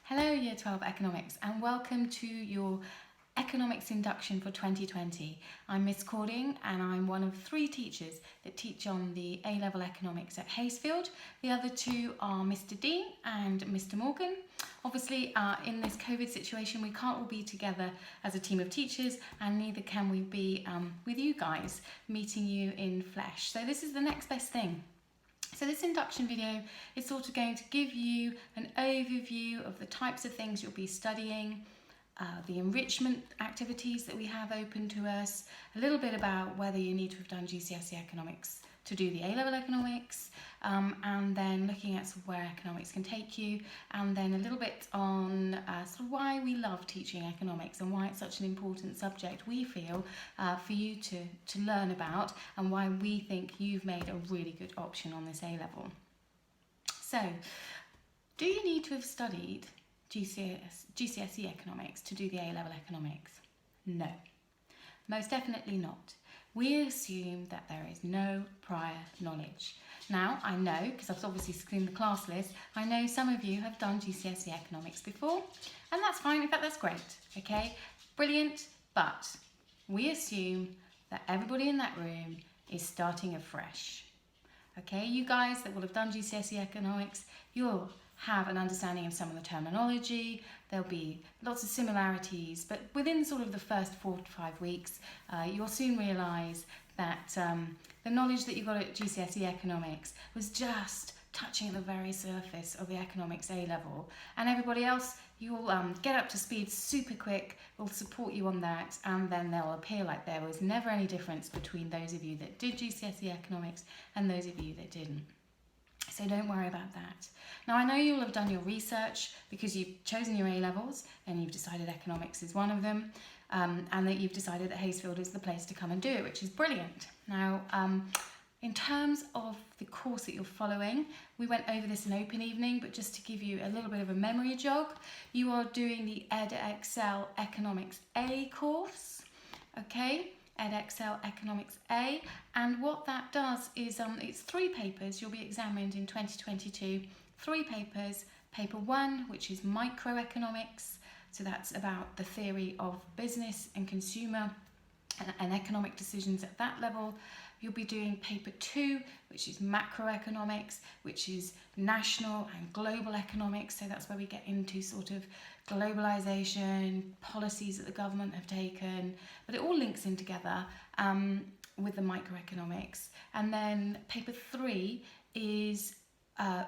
Hello Year 12 Economics and welcome to your Economics Induction for 2020. I'm Miss Cording and I'm one of 3 teachers that teach on the A-Level Economics at Haysfield. The other 2 are Mr. Dean and Mr. Morgan. Obviously in this COVID situation we can't all be together as a team of teachers and neither can we be with you guys, meeting you in flesh. So this is the next best thing. So this induction video is sort of going to give you an overview of the types of things you'll be studying, the enrichment activities that we have open to us, a little bit about whether you need to have done GCSE Economics to do the A-Level Economics, and then looking at sort of where economics can take you, and then a little bit on sort of why we love teaching economics and why it's such an important subject we feel for you to learn about, and why we think you've made a really good option on this A-Level. So, do you need to have studied GCSE Economics to do the A-Level Economics? No, most definitely not. We assume that there is no prior knowledge. Now, I know, because I've obviously screened the class list, I know some of you have done GCSE Economics before, and that's fine, in fact that's great, okay? Brilliant, but we assume that everybody in that room is starting afresh. Okay, you guys that will have done GCSE Economics, you'll have an understanding of some of the terminology. There'll be lots of similarities, but within sort of the first 4 to 5 weeks, you'll soon realise that the knowledge that you got at GCSE Economics was just touching the very surface of the Economics A-Level, and everybody else, you'll get up to speed super quick, will support you on that, and then they'll appear like there was never any difference between those of you that did GCSE Economics and those of you that didn't. So don't worry about that. Now I know you'll have done your research because you've chosen your A-Levels and you've decided economics is one of them, and that you've decided that Haysfield is the place to come and do it, which is brilliant. Now in terms of the course that you're following, we went over this in open evening, but just to give you a little bit of a memory jog, you are doing the Edexcel Economics A course, okay? Edexcel Economics A, and what that does is it's 3 papers you'll be examined in 2022. 3 papers. Paper 1, which is microeconomics, so that's about the theory of business and consumer and economic decisions at that level. You'll be doing paper 2, which is macroeconomics, which is national and global economics, so that's where we get into sort of globalization, policies that the government have taken, but it all links in together with the microeconomics. And then paper 3 is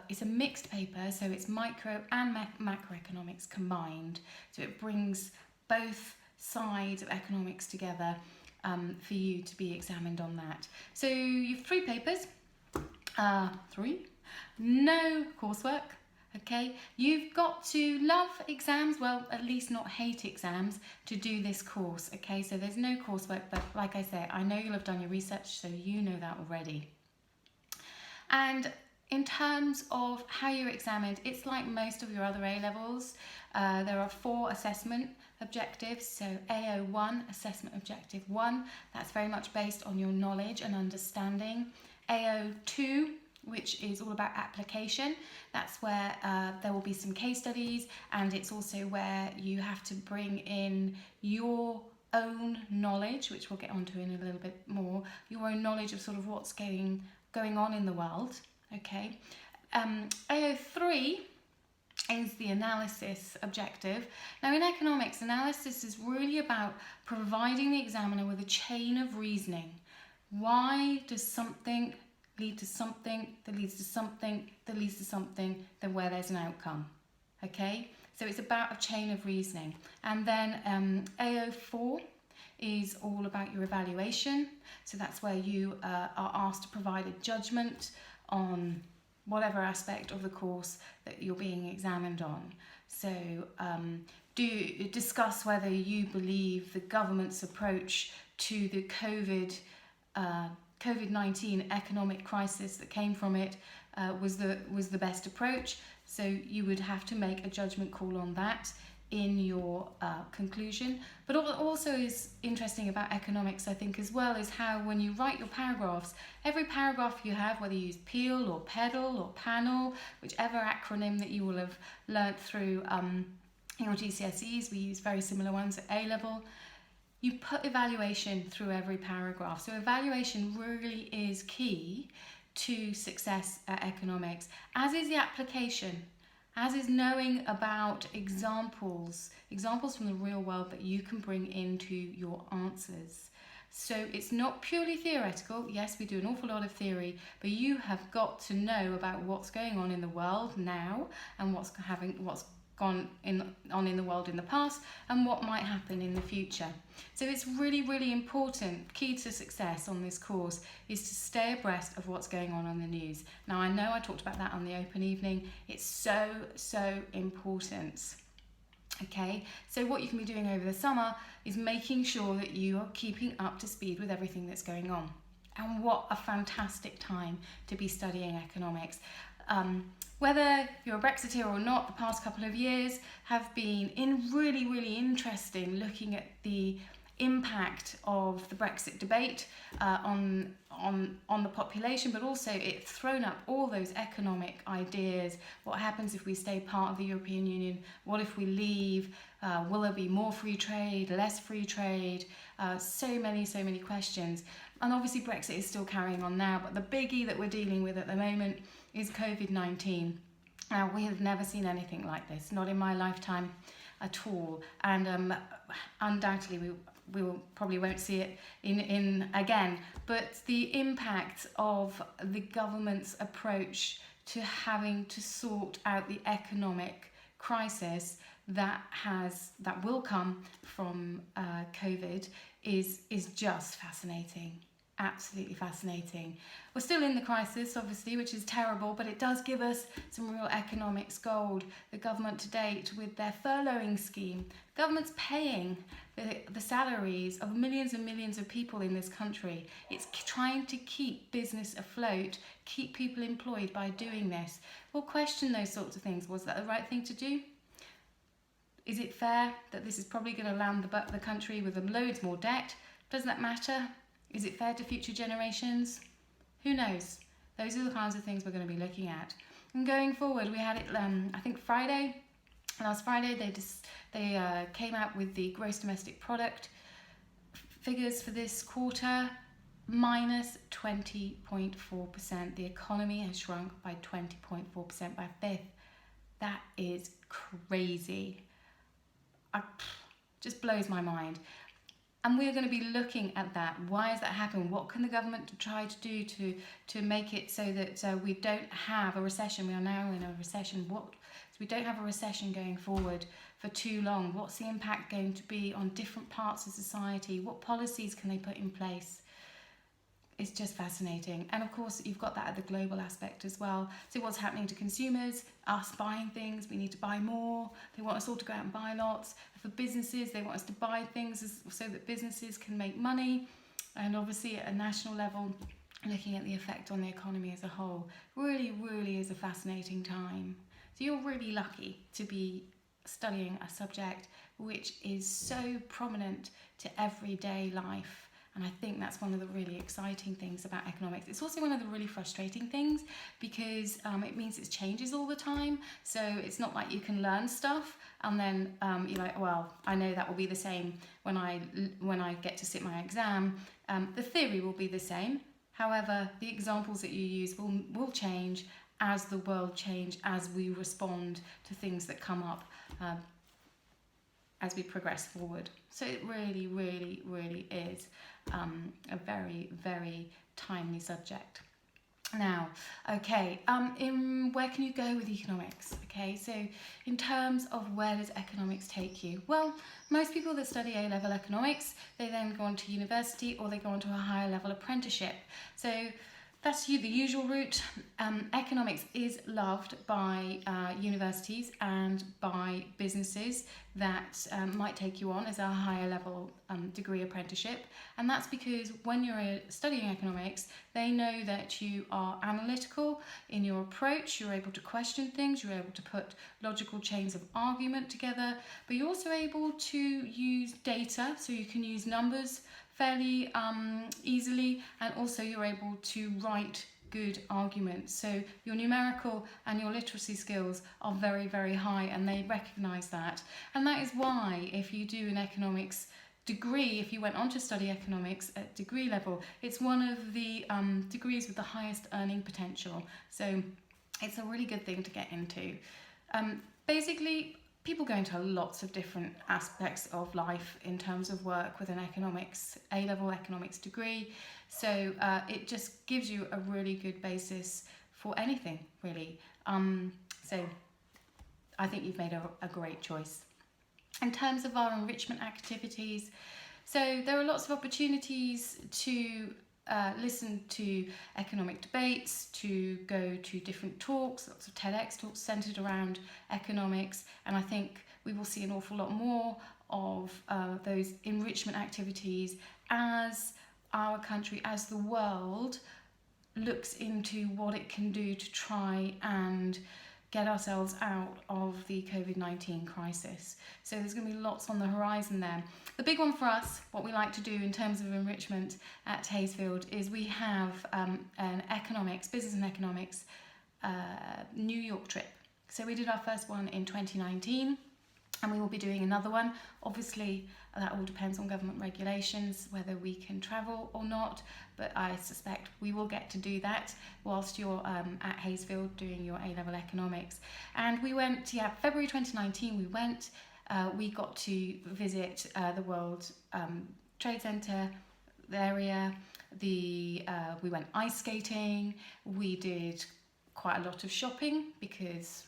it's a mixed paper, so it's micro and macroeconomics combined, so it brings both sides of economics together for you to be examined on that. So you've 3 papers, 3, no coursework. Okay, you've got to love exams, well, at least not hate exams, to do this course. Okay, so there's no coursework, but like I say, I know you'll have done your research, so you know that already. And in terms of how you're examined, it's like most of your other A-Levels. There are 4 assessment objectives. So AO1, Assessment Objective 1, that's very much based on your knowledge and understanding. AO2, which is all about application. That's where there will be some case studies, and it's also where you have to bring in your own knowledge, which we'll get onto in a little bit more, your own knowledge of sort of what's going on in the world. Okay. AO3 is the analysis objective. Now in economics, analysis is really about providing the examiner with a chain of reasoning. Why does something lead to something that leads to something that leads to something, then where there's an outcome? Okay, so it's about a chain of reasoning. And then AO4 is all about your evaluation. So that's where you are asked to provide a judgment on whatever aspect of the course that you're being examined on. So do discuss whether you believe the government's approach to the COVID-19 economic crisis that came from it was the best approach. So you would have to make a judgment call on that. in your conclusion. But what also is interesting about economics, I think, as well, is how when you write your paragraphs, every paragraph you have, whether you use PEAL or PEDAL or PANEL, whichever acronym that you will have learnt through your GCSEs, we use very similar ones at A-level, you put evaluation through every paragraph. So evaluation really is key to success at economics, as is the application, as is knowing about examples from the real world that you can bring into your answers. So it's not purely theoretical. Yes, we do an awful lot of theory, but you have got to know about what's going on in the world now and what's gone on in the world in the past and what might happen in the future. So it's really, really important. Key to success on this course is to stay abreast of what's going on the news. Now, I know I talked about that on the open evening. It's so important. Okay, so what you can be doing over the summer is making sure that you are keeping up to speed with everything that's going on. And what a fantastic time to be studying economics. Whether you're a Brexiteer or not, the past couple of years have been really, really interesting, looking at the impact of the Brexit debate on the population, but also it's thrown up all those economic ideas. What happens if we stay part of the European Union? What if we leave? Will there be more free trade, less free trade? So many questions. And obviously Brexit is still carrying on now, but the biggie that we're dealing with at the moment is COVID-19. Now, we have never seen anything like this, not in my lifetime at all. And undoubtedly we probably won't see it in again. But the impact of the government's approach to having to sort out the economic crisis that will come from COVID is just fascinating. Absolutely fascinating. We're still in the crisis, obviously, which is terrible, but it does give us some real economics gold. The government to date, with their furloughing scheme, the government's paying the salaries of millions and millions of people in this country. It's trying to keep business afloat, keep people employed by doing this. We'll question those sorts of things. Was that the right thing to do? Is it fair that this is probably going to land the country with loads more debt? Does that matter? Is it fair to future generations? Who knows? Those are the kinds of things we're going to be looking at. And going forward, we had it, I think last Friday, they came out with the gross domestic product figures for this quarter, minus 20.4%. The economy has shrunk by 20.4% by a fifth. That is crazy. Just blows my mind. And we're going to be looking at that. Why has that happened? What can the government try to do to make it so that we don't have a recession? We are now in a recession. So we don't have a recession going forward for too long. What's the impact going to be on different parts of society? What policies can they put in place? It's just fascinating. And of course, you've got that at the global aspect as well. So what's happening to consumers, us buying things, we need to buy more. They want us all to go out and buy lots. For businesses, they want us to buy things so that businesses can make money. And obviously at a national level, looking at the effect on the economy as a whole, really, really is a fascinating time. So you're really lucky to be studying a subject which is so prominent to everyday life. And I think that's one of the really exciting things about economics. It's also one of the really frustrating things because it means it changes all the time. So it's not like you can learn stuff and then you're like, well, I know that will be the same when I get to sit my exam. The theory will be the same. However, the examples that you use will change as the world changes, as we respond to things that come up as we progress forward. So it really, really, really is a very, very timely subject. Now, okay, where can you go with economics? Okay, so in terms of where does economics take you? Well, most people that study A-level economics, they then go on to university or they go on to a higher level apprenticeship. So That's the usual route. Economics is loved by universities and by businesses that might take you on as a higher level degree apprenticeship. And that's because when you're studying economics, they know that you are analytical in your approach, you're able to question things, you're able to put logical chains of argument together, but you're also able to use data, so you can use numbers fairly easily, and also you're able to write good arguments. So your numerical and your literacy skills are very, very high, and they recognise that. And that is why if you do an economics degree, if you went on to study economics at degree level, it's one of the degrees with the highest earning potential. So it's a really good thing to get into. Basically, people go into lots of different aspects of life in terms of work with an economics, A-level economics degree. So it just gives you a really good basis for anything, really. So I think you've made a great choice. In terms of our enrichment activities, so there are lots of opportunities to listen to economic debates, to go to different talks, lots of TEDx talks centred around economics, and I think we will see an awful lot more of those enrichment activities as our country, as the world looks into what it can do to try and get ourselves out of the COVID-19 crisis. So there's going to be lots on the horizon there. The big one for us, what we like to do in terms of enrichment at Haysfield, is we have an business and economics New York trip. So we did our first one in 2019, and we will be doing another one. Obviously, that all depends on government regulations, whether we can travel or not, but I suspect we will get to do that whilst you're at Haysfield doing your A-level economics. And we went, February 2019 we went. We got to visit the World Trade Center area. We went ice skating. We did quite a lot of shopping because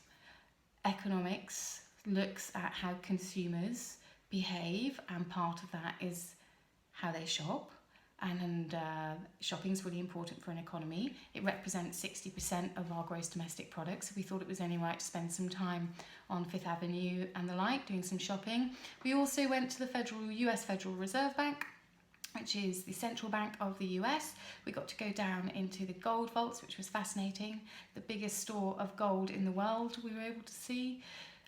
economics looks at how consumers behave, and part of that is how they shop. And shopping is really important for an economy. It represents 60% of our gross domestic product, so we thought it was only right to spend some time on Fifth Avenue and the like, doing some shopping. We also went to the US Federal Reserve Bank, which is the central bank of the US. We got to go down into the gold vaults, which was fascinating. The biggest store of gold in the world we were able to see.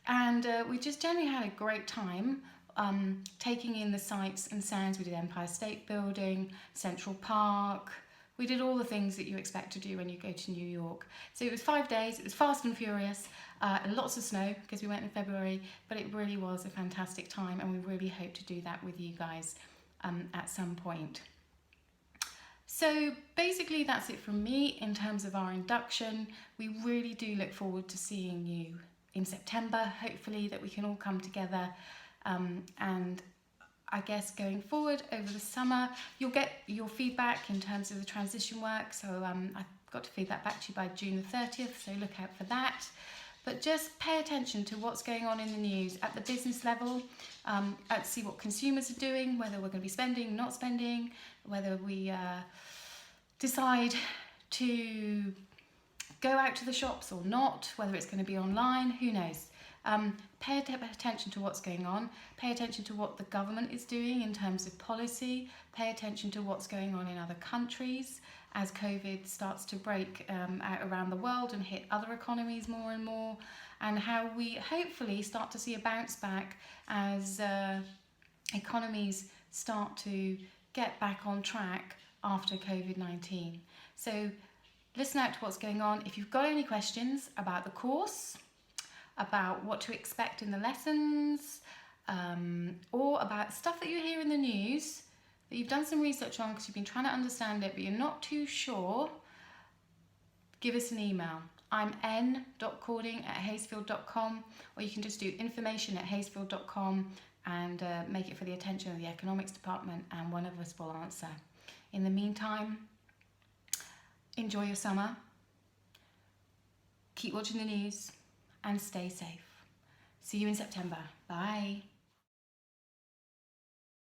And we just generally had a great time taking in the sights and sounds. We did Empire State Building, Central Park. We did all the things that you expect to do when you go to New York. So it was 5 days, it was fast and furious, and lots of snow because we went in February, but it really was a fantastic time, and we really hope to do that with you guys at some point. So basically that's it from me in terms of our induction. We really do look forward to seeing you in September, hopefully that we can all come together, and I guess going forward over the summer you'll get your feedback in terms of the transition work, so I've got to feed that back to you by June the 30th, so look out for that. But just pay attention to what's going on in the news at the business level, see what consumers are doing, whether we're going to be spending, not spending, whether we decide to go out to the shops or not, whether it's going to be online, who knows. Pay attention to what's going on, pay attention to what the government is doing in terms of policy, pay attention to what's going on in other countries as COVID starts to break out around the world and hit other economies more and more, and how we hopefully start to see a bounce back as economies start to get back on track after COVID-19. So listen out to what's going on. If you've got any questions about the course, about what to expect in the lessons, or about stuff that you hear in the news that you've done some research on because you've been trying to understand it but you're not too sure, give us an email. I'm n.cording@haysfield.com, or you can just do information@haysfield.com and make it for the attention of the economics department, and one of us will answer. In the meantime, enjoy your summer, keep watching the news, and stay safe. See you in September. Bye.